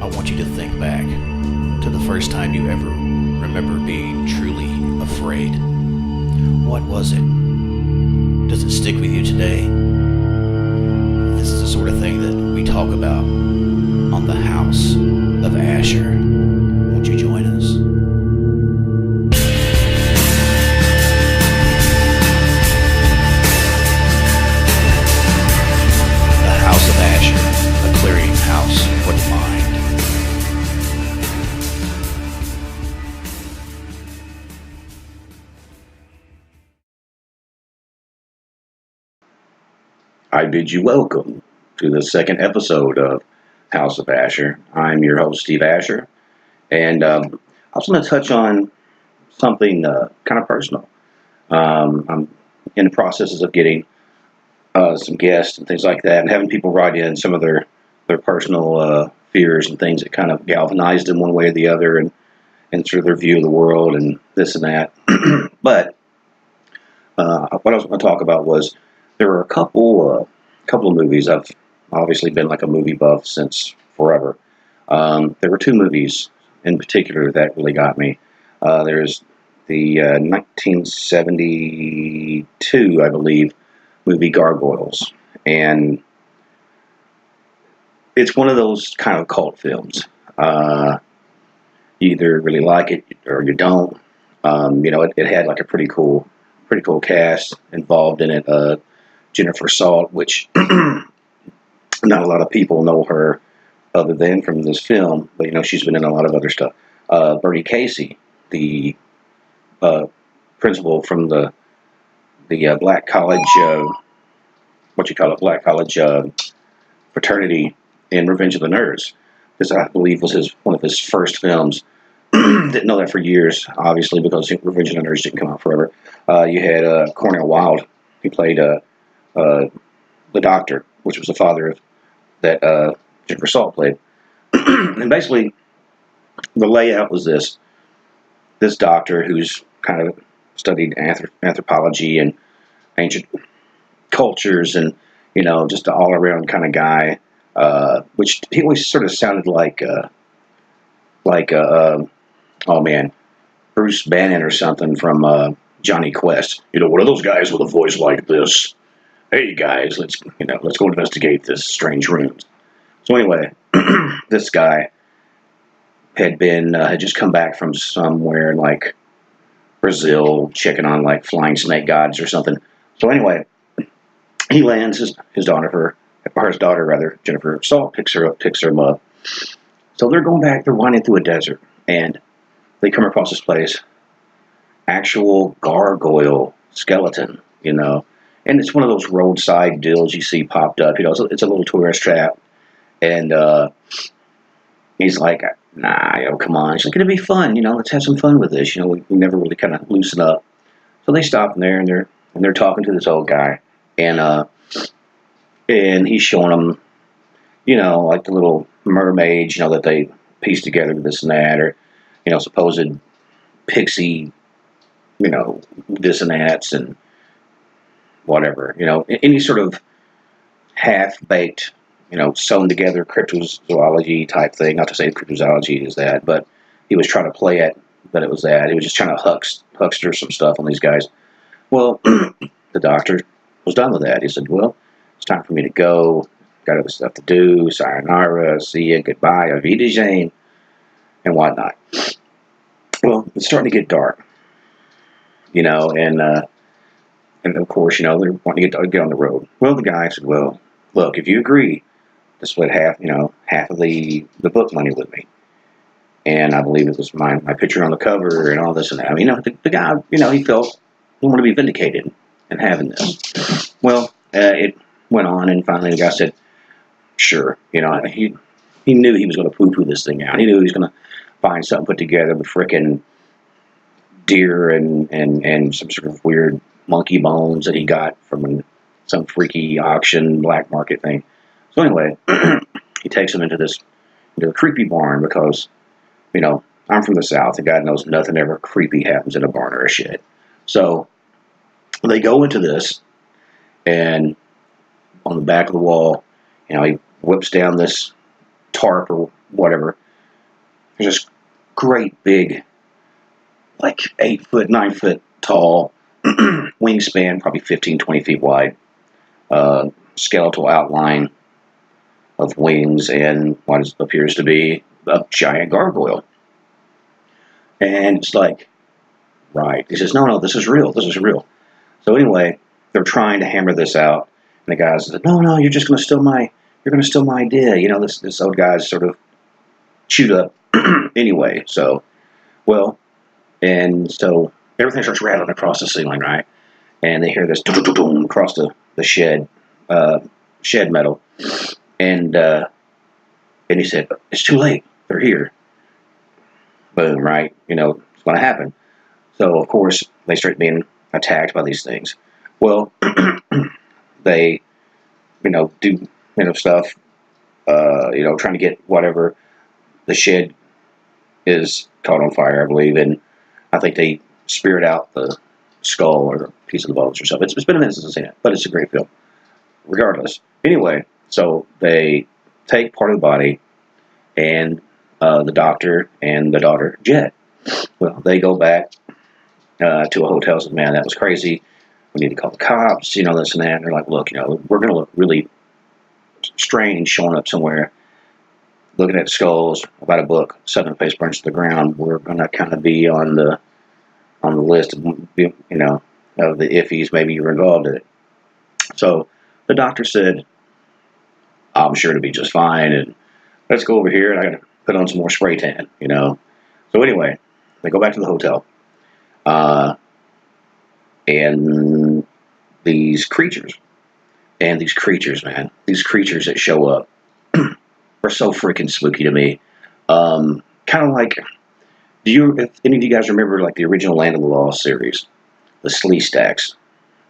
I want you to think back to the first time you ever remember being truly afraid. What was it? Does it stick with you today? This is the sort of thing that we talk about on the House of Asher. Won't you join us? The House of Asher, a clearinghouse for the mind. I bid you welcome to the second episode of House of Asher. I'm your host, Steve Asher, and I was going to touch on something kind of personal. I'm in the processes of getting some guests and things like that, and having people write in some of their personal fears and things that kind of galvanized them one way or the other, and through their view of the world and this and that. But what I was going to talk about was there were a couple of movies. I've obviously been like a movie buff since forever. There were two movies in particular that really got me. There's the 1972, I believe, movie Gargoyles, and it's one of those kind of cult films. You either really like it or you don't. It had like a pretty cool cast involved in it. Jennifer Salt, which not a lot of people know her other than from this film, but she's been in a lot of other stuff. Bernie Casey, the principal from the Black College, Black College fraternity in Revenge of the Nerds. This, I believe, was one of his first films. Didn't know that for years, obviously, because Revenge of the Nerds didn't come out forever. You had Cornel Wilde. He played the Doctor, which was the father of that Jennifer Salt played. And basically, the layout was this doctor who's kind of studied anthropology and ancient cultures, and just an all-around kind of guy, which he always sort of sounded like Bruce Bannon or something from Johnny Quest. One of those guys with a voice like this. Hey guys, let's go investigate this strange ruins. So anyway, this guy had just come back from somewhere in like Brazil, checking on like flying snake gods or something. So anyway, he lands his daughter, Jennifer Salt picks him up. So they're going back, they're winding through a desert, and they come across this place, actual gargoyle skeleton, and it's one of those roadside deals you see popped up, it's a little tourist trap, and he's like, nah, come on, it's like, it'll be fun, let's have some fun with this, we never really kind of loosen up. So they stop in there, and they're talking to this old guy, and he's showing them, like the little mermaids, that they piece together with this and that, or, supposed pixie, this and that, and whatever, any sort of half-baked, sewn together cryptozoology type thing. Not to say cryptozoology is that, but he was trying to play it that it was that. He was just trying to huckster some stuff on these guys. Well, the doctor was done with that. He said, well, it's time for me to go. Got other stuff to do. Sayonara, see ya, goodbye, auf Wiedersehen, and whatnot. Well, it's starting to get dark, and of course, they're wanting to get on the road. Well, the guy said, well, look, if you agree to split half of the book money with me, and I believe it was my picture on the cover and all this and that. The guy, he felt he wanted to be vindicated in having this. Well, it went on, and finally the guy said, sure. He knew he was going to poo-poo this thing out. He knew he was going to find something put together with frickin' deer and some sort of weird monkey bones that he got from some freaky auction black market thing. So anyway, he takes him into a creepy barn because, I'm from the South, and God knows nothing ever creepy happens in a barn or a shed. So they go into this, and on the back of the wall, he whips down this tarp or whatever. There's this great big, like 8 foot, 9 foot tall wingspan, probably 15, 20 feet wide, skeletal outline of wings and what appears to be a giant gargoyle. And it's like, right. He says, no, this is real. This is real. So anyway, they're trying to hammer this out. And the guy says, no, you're just going to steal my idea. You know, this old guy's sort of chewed up anyway. So, well, and so everything starts rattling across the ceiling, right? And they hear this across the shed metal. And he said, it's too late. They're here. Boom, right? You know, it's going to happen. So, of course, they start being attacked by these things. Well, they, do, stuff, trying to get whatever. The shed is caught on fire, I believe, and I think they speared out the skull or a piece of the bones or something. It's been a minute since I've seen it, but it's a great film. Regardless. Anyway, so they take part of the body, and the doctor and the daughter, Jet, well, they go back to a hotel and say, man, that was crazy. We need to call the cops, this and that. And they're like, look, we're going to look really strange showing up somewhere, looking at skulls, about a book, 7 face burns to the ground. We're going to kind of be on the list of, of the iffies. Maybe you're involved in it. So the doctor said, I'm sure to be just fine, and let's go over here, and I got to put on some more spray tan, So anyway, they go back to the hotel. And these creatures, man, these creatures that show up are so freaking spooky to me. Kind of like, if any of you guys remember, like, the original Land of the Lost series, the Sleestaks?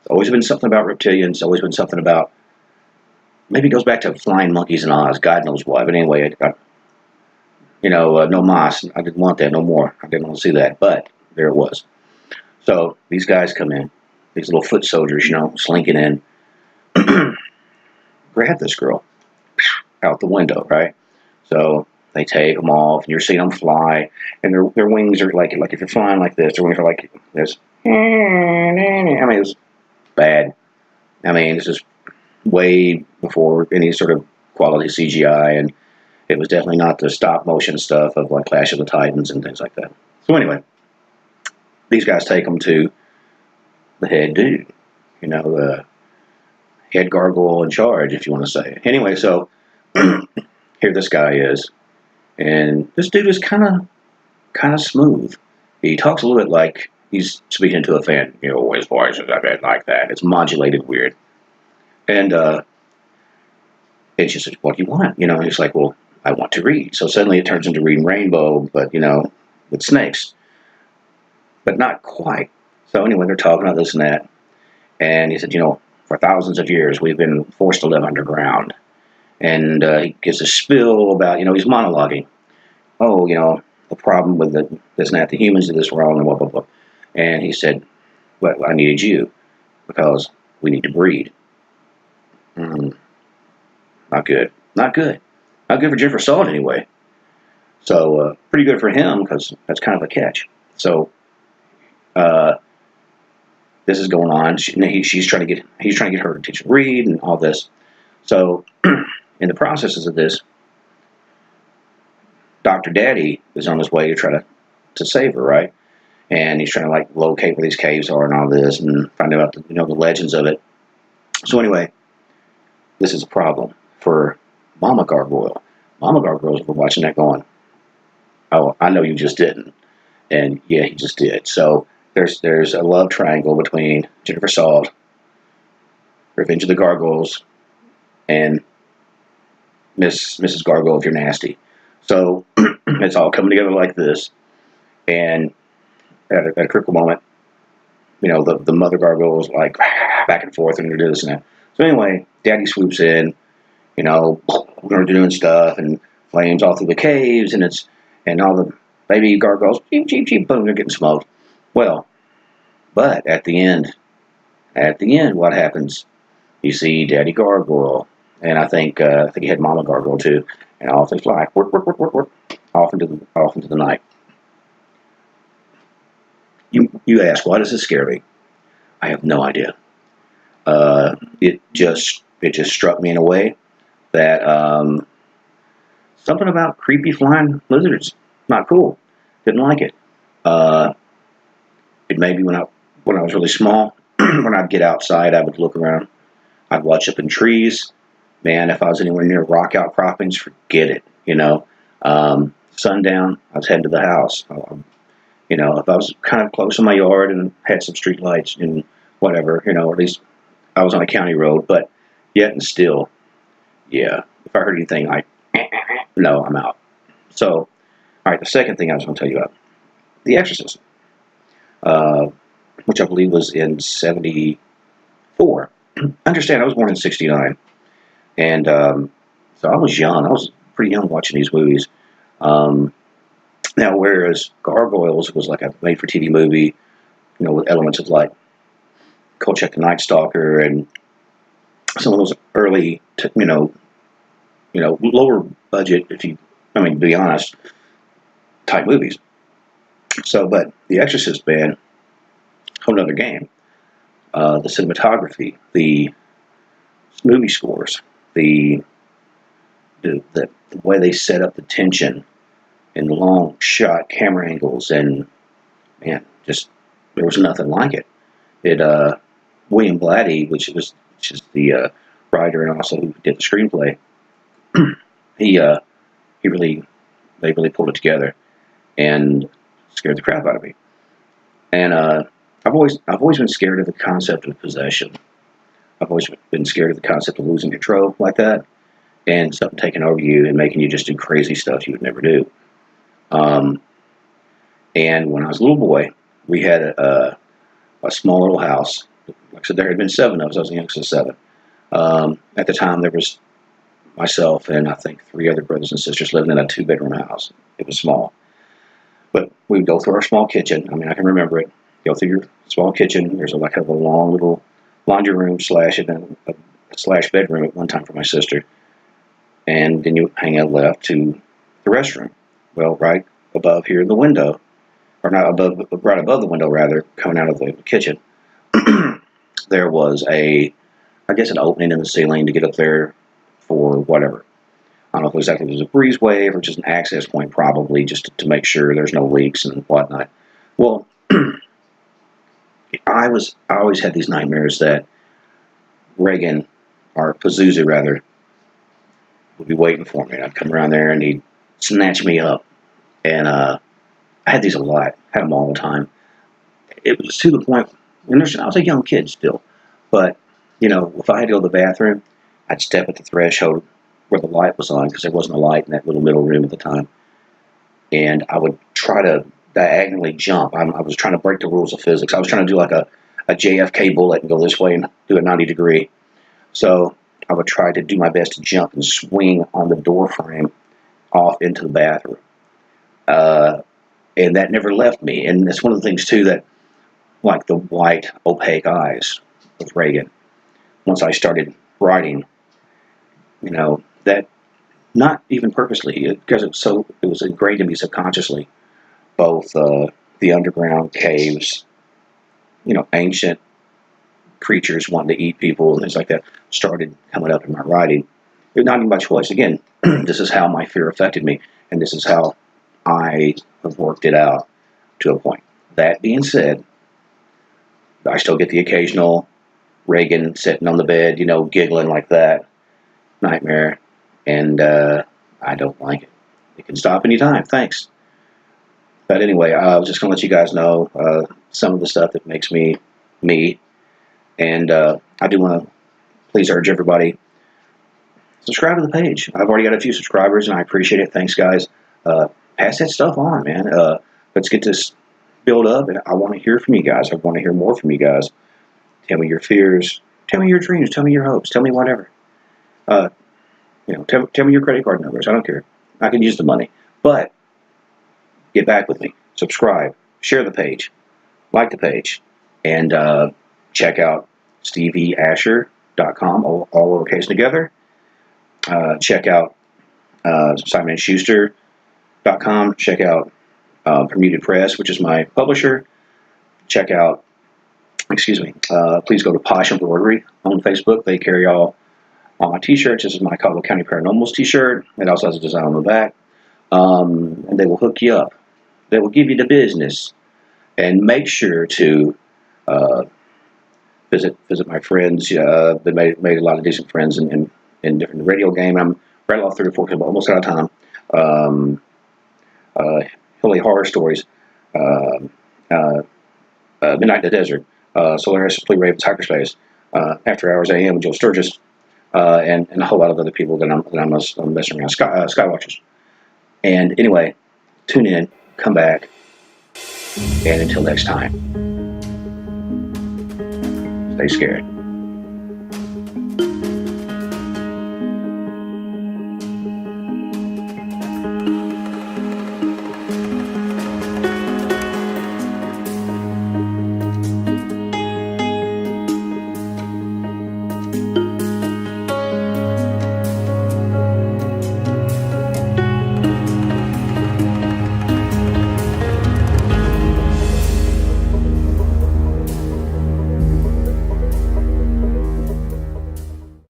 It's always been something about reptilians, always been something about, maybe it goes back to flying monkeys in Oz, God knows why, but anyway, no moss, I didn't want that no more, I didn't want to see that, but there it was. So these guys come in, these little foot soldiers, slinking in, grab this girl out the window, right? So they take them off, and you're seeing them fly, and their wings are like if you're flying like this, their wings are like this. I mean, it's bad. I mean, this is way before any sort of quality CGI, and it was definitely not the stop motion stuff of like Clash of the Titans and things like that. So anyway, these guys take them to the head dude, the head gargoyle in charge, if you want to say. Anyway, so here this guy is, and this dude is kind of smooth. He talks a little bit like he's speaking to a fan. His voice is a bit like that. It's modulated weird. And she says, what do you want? And he's like, well, I want to read. So suddenly it turns into reading Rainbow, but, with snakes. But not quite. So anyway, they're talking about this and that. And he said, for thousands of years, we've been forced to live underground. And he gives a spill about, he's monologuing. Oh, the problem with this and that, the humans of this world, and blah, blah, blah. And he said, well, I needed you because we need to breed. Not good. Not good. Not good for Jennifer Salt anyway. So pretty good for him because that's kind of a catch. So this is going on. He's trying to get her to teach her to read and all this. So in the processes of this, Dr. Daddy is on his way to try to save her, right? And he's trying to locate where these caves are and all this and find out the legends of it. So anyway, this is a problem for Mama Gargoyle. Mama Gargoyle's been watching that going, oh, I know you just didn't. And yeah, he just did. So there's a love triangle between Jennifer Salt, Revenge of the Gargoyles, and Mrs. Gargoyle if you're nasty. So it's all coming together like this. And at a critical moment, the mother gargoyle is like back and forth and do this and that. So anyway, Daddy swoops in, we're doing stuff and flames all through the caves, and all the baby gargoyles, cheep, cheep, cheep, boom, they're getting smoked. Well, but at the end, what happens? You see Daddy Gargoyle, and I think he had Mama Gargoyle too, and off they fly, work, work, work, work, work, off into the night. You ask, why does this scare me? I have no idea. It just struck me in a way that something about creepy flying lizards, not cool. Didn't like it. It made me when I was really small. When I'd get outside, I would look around. I'd watch up in trees. Man, if I was anywhere near rock outcroppings, forget it. Sundown, I was heading to the house. If I was kind of close in my yard and had some street lights and whatever, at least I was on a county road. But yet and still, yeah, if I heard anything, no, I'm out. So, all right, the second thing I was going to tell you about, The Exorcist, which I believe was in 74. Understand, I was born in 69. And so I was young. I was pretty young watching these movies. Now, whereas Gargoyles was like a made-for-TV movie, with elements of like Kolchak the Night Stalker and some of those early, lower budget, to be honest, type movies. So, but The Exorcist, man, whole nother game. The cinematography, the movie scores, the way they set up the tension and the long shot camera angles, and man, just there was nothing like it. William Blatty, which is the writer and also who did the screenplay, they really pulled it together and scared the crap out of me. And I've always been scared of the concept of possession. I've always been scared of the concept of losing control like that, and something taking over you and making you just do crazy stuff you would never do. And when I was a little boy, we had a small little house. Like I said, there had been 7 of us. I was the youngest of 7. At the time, there was myself and I think 3 other brothers and sisters living in a 2-bedroom house. It was small. But we would go through our small kitchen. I can remember it. Go through your small kitchen. There's a long little laundry room slash bedroom at one time for my sister. And then you hang out left to the restroom. Well, right above here in the window, or not above, but right above the window rather, coming out of the kitchen, there was an opening in the ceiling to get up there for whatever. I don't know if exactly it was a breezeway or just an access point, probably just to make sure there's no leaks and whatnot. Well, I always had these nightmares that Reagan, or Pazuzu rather, would be waiting for me. I'd come around there and he'd snatch me up. And I had these a lot. Had them all the time. It was to the point, I was a young kid still, but, if I had to go to the bathroom, I'd step at the threshold where the light was on, because there wasn't a light in that little middle room at the time. And I would try to diagonally jump. I was trying to break the rules of physics. I was trying to do like a JFK bullet and go this way and do a 90 degree. So I would try to do my best to jump and swing on the door frame off into the bathroom. And that never left me. And that's one of the things, too, that, like the white, opaque eyes of Reagan, once I started writing, that not even purposely, because it was ingrained in me subconsciously, both the underground caves, ancient creatures wanting to eat people and things like that started coming up in my writing. But not even by choice. Again, this is how my fear affected me, and this is how I have worked it out to a point. That being said, I still get the occasional Reagan sitting on the bed, giggling like that nightmare, and I don't like it. It can stop anytime. Thanks. But anyway, I was just going to let you guys know some of the stuff that makes me me. And I do want to please urge everybody, subscribe to the page. I've already got a few subscribers, and I appreciate it. Thanks, guys. Pass that stuff on, man. Let's get this build up, and I want to hear from you guys. I want to hear more from you guys. Tell me your fears. Tell me your dreams. Tell me your hopes. Tell me whatever. Tell me your credit card numbers. I don't care. I can use the money. But get back with me. Subscribe. Share the page. Like the page. And check out StevieAsher.com, all lowercase together. Check out SimonandSchuster.com. Check out Permuted Press, which is my publisher. Check out, please go to Posh Embroidery on Facebook. They carry all my t-shirts. This is my Caldwell County Paranormals t-shirt. It also has a design on the back. And they will hook you up. They will give you the business. And make sure to visit my friends. They made a lot of decent friends in different radio game. I'm right off 3 or 4 because I'm almost out of time. Hilly Horror Stories, Midnight in the Desert, Solaris, Flea Ravens, Hyperspace, After Hours AM with Joe Sturgis, and a whole lot of other people that I'm messing around, Skywatchers. And anyway, tune in, come back, and until next time, stay scared.